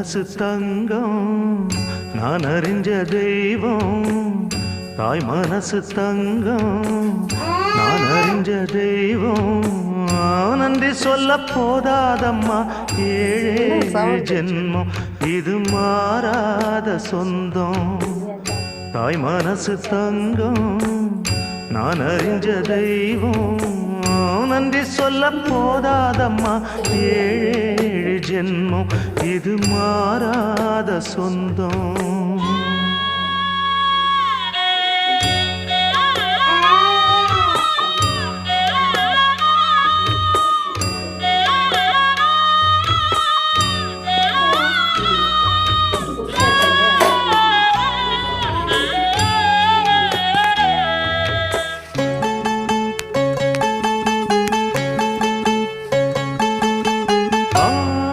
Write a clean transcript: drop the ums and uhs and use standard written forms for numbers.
மனசு தங்கம் நான் அறிஞ்ச தெய்வம் தாய் மனசு தங்கம் நான் அறிஞ்ச தெய்வம் நன்றி சொல்ல போதாதம்மா ஏழே ஜென்மம் இது மாறாத சொந்தம் தாய் மனசு தங்கம் நான் அறிஞ்ச தெய்வம் நன்றி சொல்ல போதாதம்மா ஏழு ஜென்மம் இது மாறாத சொந்தம்